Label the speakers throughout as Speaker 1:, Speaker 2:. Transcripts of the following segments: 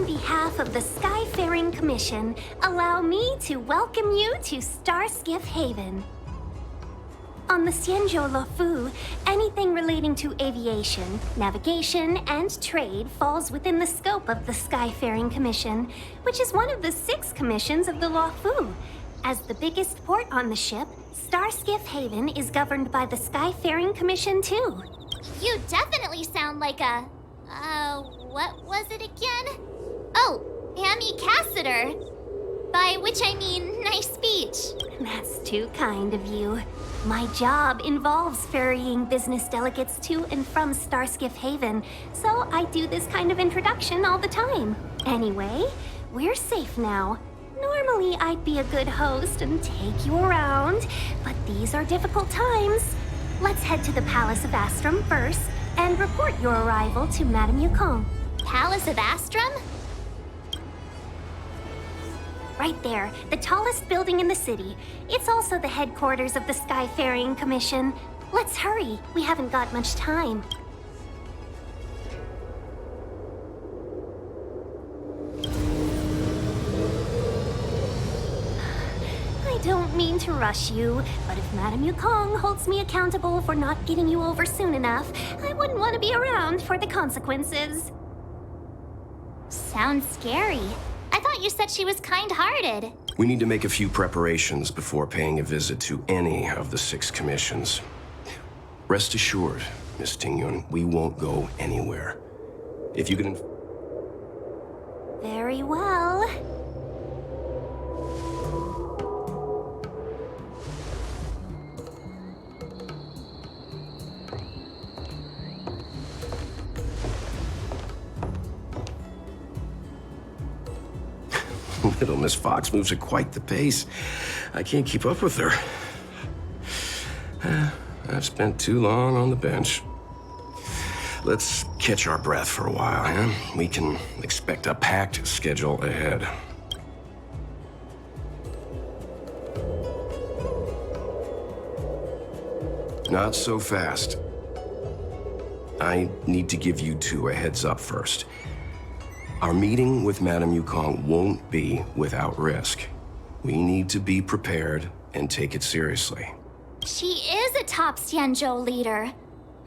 Speaker 1: On behalf of the Skyfaring Commission, allow me to welcome you to Starskiff Haven. On the Xianzhou Lafou, anything relating to aviation, navigation, and trade falls within the scope of the Skyfaring Commission, which is one of the 6 commissions of the Lafou. As the biggest port on the ship, Starskiff Haven is governed by the Skyfaring Commission too.
Speaker 2: You definitely sound like a... what was it again? Oh, Amy Cassiter. By which I mean, nice speech.
Speaker 1: That's too kind of you. My job involves ferrying business delegates to and from Starskiff Haven, so I do this kind of introduction all the time. Anyway, we're safe now. Normally, I'd be a good host and take you around, but these are difficult times. Let's head to the Palace of Astrum first and report your arrival to Madame Yukong.
Speaker 2: Palace of Astrum?
Speaker 1: Right there, the tallest building in the city. It's also the headquarters of the Skyfaring Commission. Let's hurry, we haven't got much time. I don't mean to rush you, but if Madame Yukong holds me accountable for not getting you over soon enough, I wouldn't want to be around for the consequences.
Speaker 2: Sounds scary. I thought you said she was kind-hearted.
Speaker 3: We need to make a few preparations before paying a visit to any of the 6 commissions. Rest assured, Miss Tingyun, we won't go anywhere. If you can...
Speaker 1: Very well.
Speaker 3: Little Miss Fox moves at quite the pace. I can't keep up with her. I've spent too long on the bench. Let's catch our breath for a while, huh? We can expect a packed schedule ahead. Not so fast. I need to give you 2 a heads up first. Our meeting with Madame Yukong won't be without risk. We need to be prepared and take it seriously.
Speaker 2: She is a top Xianzhou leader.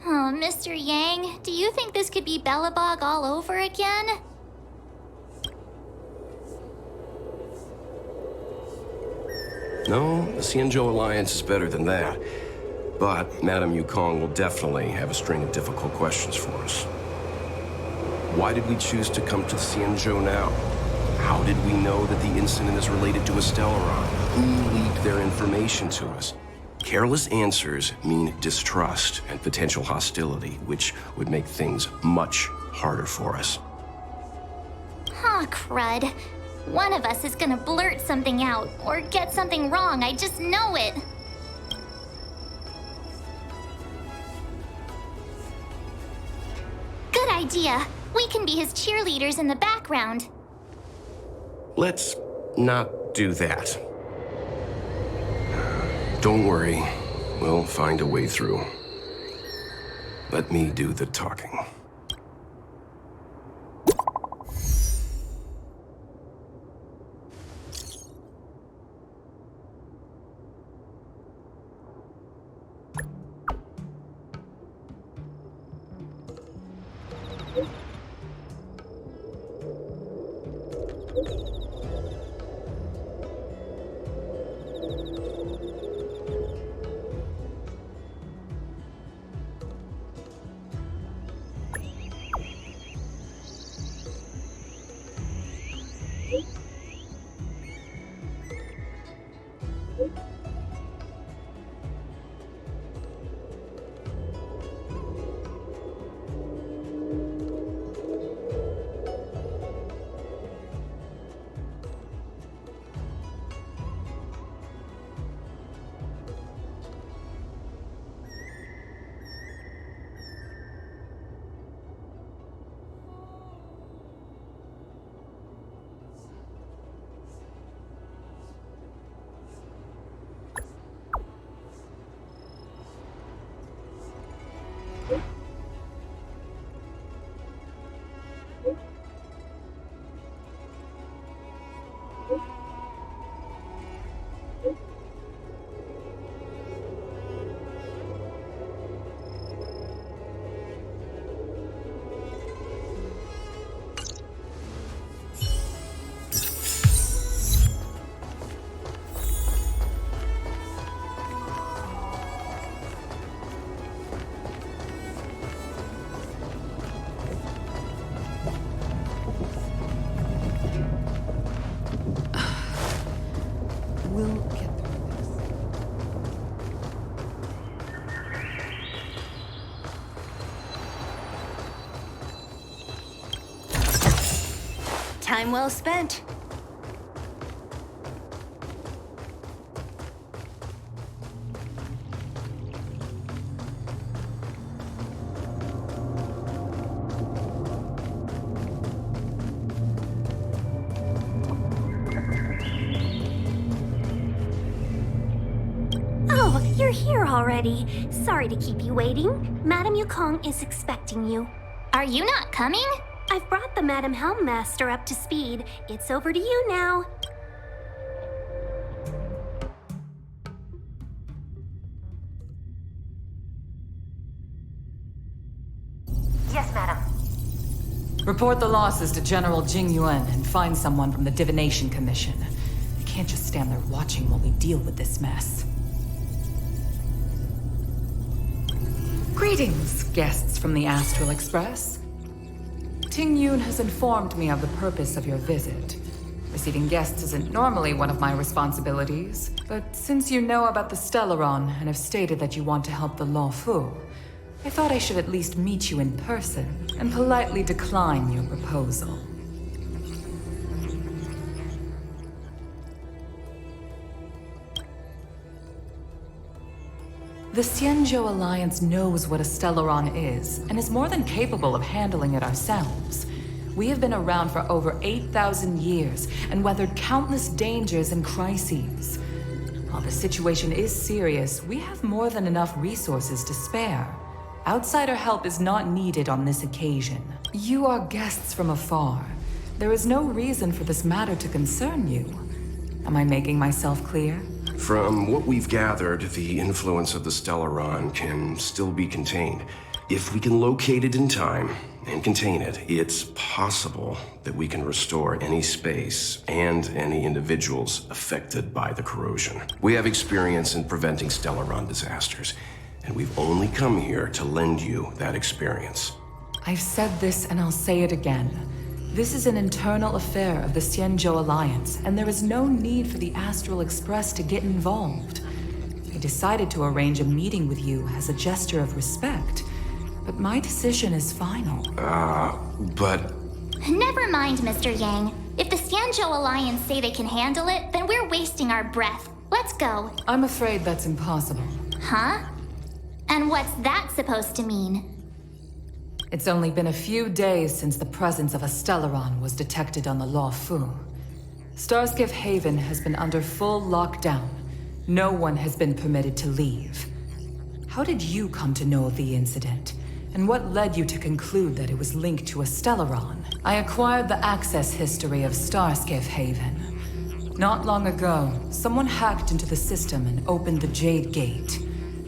Speaker 2: Oh, Mr. Yang, do you think this could be Bellabog all over again?
Speaker 3: No, the Xianzhou Alliance is better than that. But Madame Yukong will definitely have a string of difficult questions for us. Why did we choose to come to Xianzhou now? How did we know that the incident is related to a Stellaron? Who leaked their information to us? Careless answers mean distrust and potential hostility, which would make things much harder for us.
Speaker 2: Aw, crud. One of us is gonna blurt something out, or get something wrong, I just know it. Good idea. We can be his cheerleaders in the background.
Speaker 3: Let's not do that. Don't worry, we'll find a way through. Let me do the talking.
Speaker 4: We'll get through this.
Speaker 5: Time well spent.
Speaker 1: Oh, you're here already. Sorry to keep you waiting. Madame Yukong is expecting you.
Speaker 2: Are you not coming?
Speaker 1: I've brought the Madame Helmmaster up to speed. It's over to you now.
Speaker 5: Yes, madam.
Speaker 4: Report the losses to General Jing Yuan and find someone from the Divination Commission. I can't just stand there watching while we deal with this mess. Greetings, guests from the Astral Express. Ting Yun has informed me of the purpose of your visit. Receiving guests isn't normally one of my responsibilities, but since you know about the Stellaron and have stated that you want to help the Lafou, I thought I should at least meet you in person and politely decline your proposal. The Xianzhou Alliance knows what a Stellaron is, and is more than capable of handling it ourselves. We have been around for over 8,000 years, and weathered countless dangers and crises. While the situation is serious, we have more than enough resources to spare. Outsider help is not needed on this occasion. You are guests from afar. There is no reason for this matter to concern you. Am I making myself clear?
Speaker 3: From what we've gathered, the influence of the Stellaron can still be contained. If we can locate it in time and contain it, it's possible that we can restore any space and any individuals affected by the corrosion. We have experience in preventing Stellaron disasters, and we've only come here to lend you that experience.
Speaker 4: I've said this and I'll say it again. This is an internal affair of the Xianzhou Alliance, and there is no need for the Astral Express to get involved. I decided to arrange a meeting with you as a gesture of respect, but my decision is final.
Speaker 3: But...
Speaker 2: Never mind, Mr. Yang. If the Xianzhou Alliance say they can handle it, then we're wasting our breath. Let's go.
Speaker 4: I'm afraid that's impossible.
Speaker 2: Huh? And what's that supposed to mean?
Speaker 4: It's only been a few days since the presence of a Stellaron was detected on the Lafou. Starskiff Haven has been under full lockdown. No one has been permitted to leave. How did you come to know of the incident? And what led you to conclude that it was linked to a Stellaron? I acquired the access history of Starskiff Haven. Not long ago, someone hacked into the system and opened the Jade Gate,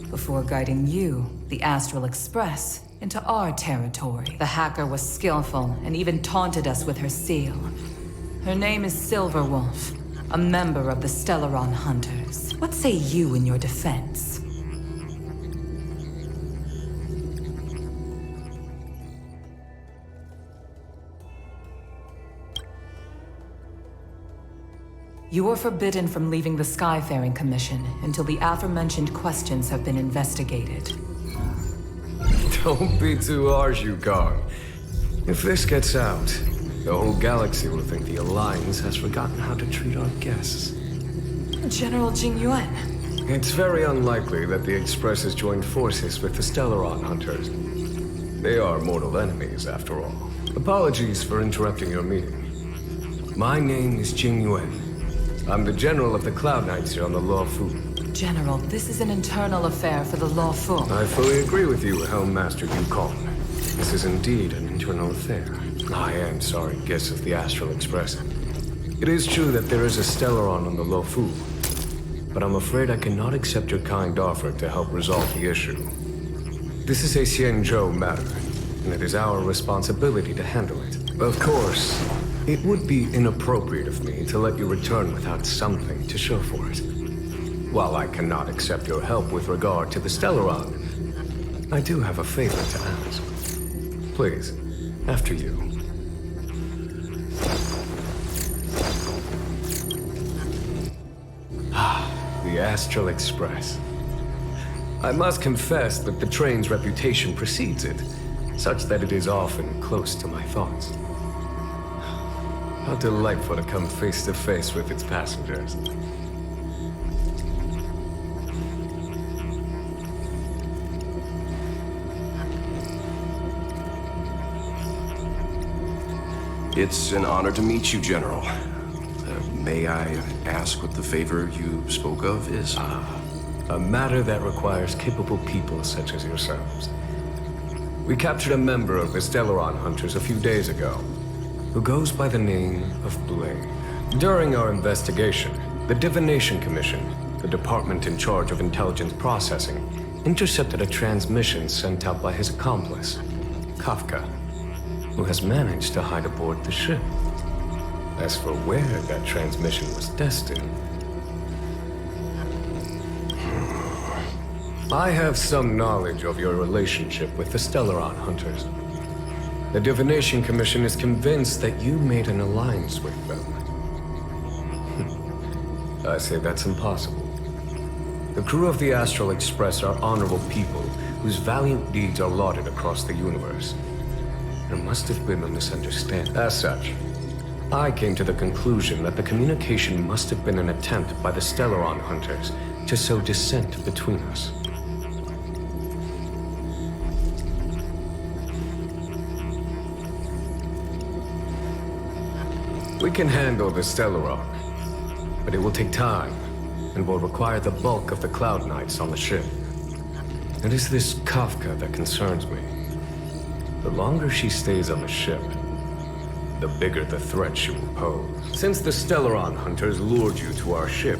Speaker 4: before guiding you, the Astral Express, into our territory. The hacker was skillful and even taunted us with her seal. Her name is Silverwolf, a member of the Stellaron Hunters. What say you in your defense? You are forbidden from leaving the Skyfaring Commission until the aforementioned questions have been investigated.
Speaker 6: Don't be too harsh, Yukong. If this gets out, the whole galaxy will think the Alliance has forgotten how to treat our guests.
Speaker 4: General Jing Yuan.
Speaker 6: It's very unlikely that the Express has joined forces with the Stellaron Hunters. They are mortal enemies, after all. Apologies for interrupting your meeting. My name is Jing Yuan. I'm the General of the Cloud Knights here on the Lafou.
Speaker 4: General, this is an internal affair for the Lafou.
Speaker 6: I fully agree with you, Helmmaster Yukong. This is indeed an internal affair. I am sorry, guests of the Astral Express. It is true that there is a Stellaron on the Lafou, but I'm afraid I cannot accept your kind offer to help resolve the issue. This is a Xianzhou matter, and it is our responsibility to handle it. Of course, it would be inappropriate of me to let you return without something to show for it. While I cannot accept your help with regard to the Stellaron, I do have a favor to ask. Please, after you. The Astral Express. I must confess that the train's reputation precedes it, such that it is often close to my thoughts. How delightful to come face to face with its passengers.
Speaker 3: It's an honor to meet you, General. May I ask what the favor you spoke of is?
Speaker 6: A matter that requires capable people such as yourselves. We captured a member of the Stellaron Hunters a few days ago, who goes by the name of Blade. During our investigation, the Divination Commission, the department in charge of intelligence processing, intercepted a transmission sent out by his accomplice, Kafka, who has managed to hide aboard the ship. As for where that transmission was destined, I have some knowledge of your relationship with the Stellaron Hunters. The Divination Commission is convinced that you made an alliance with them. I say that's impossible. The crew of the Astral Express are honorable people whose valiant deeds are lauded across the universe. There must have been a misunderstanding. As such, I came to the conclusion that the communication must have been an attempt by the Stellaron Hunters to sow dissent between us. We can handle the Stellaron, but it will take time and will require the bulk of the Cloud Knights on the ship. It is this Kafka that concerns me. The longer she stays on the ship, the bigger the threat she will pose. Since the Stellaron Hunters lured you to our ship,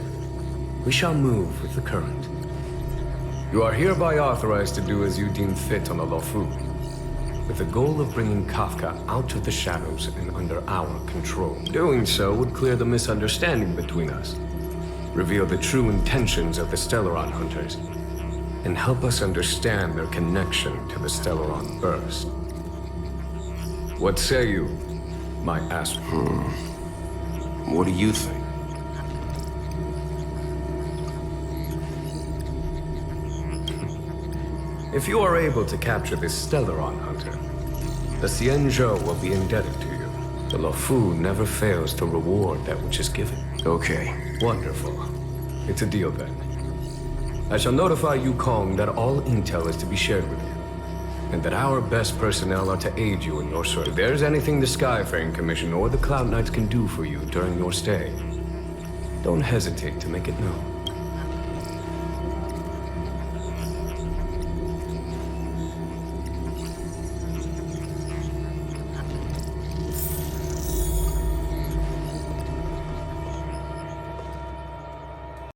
Speaker 6: we shall move with the current. You are hereby authorized to do as you deem fit on the Lafou, with the goal of bringing Kafka out of the shadows and under our control. Doing so would clear the misunderstanding between us, reveal the true intentions of the Stellaron Hunters, and help us understand their connection to the Stellaron Burst. What say you, my Astral?
Speaker 3: What do you think?
Speaker 6: If you are able to capture this Stellaron Hunter, the Xianzhou will be indebted to you. The Lafou never fails to reward that which is given.
Speaker 3: Okay.
Speaker 6: Wonderful. It's a deal then. I shall notify Yukong that all intel is to be shared with you, and that our best personnel are to aid you in your search. If there's anything the Skyfaring Commission or the Cloud Knights can do for you during your stay, don't hesitate to make it known.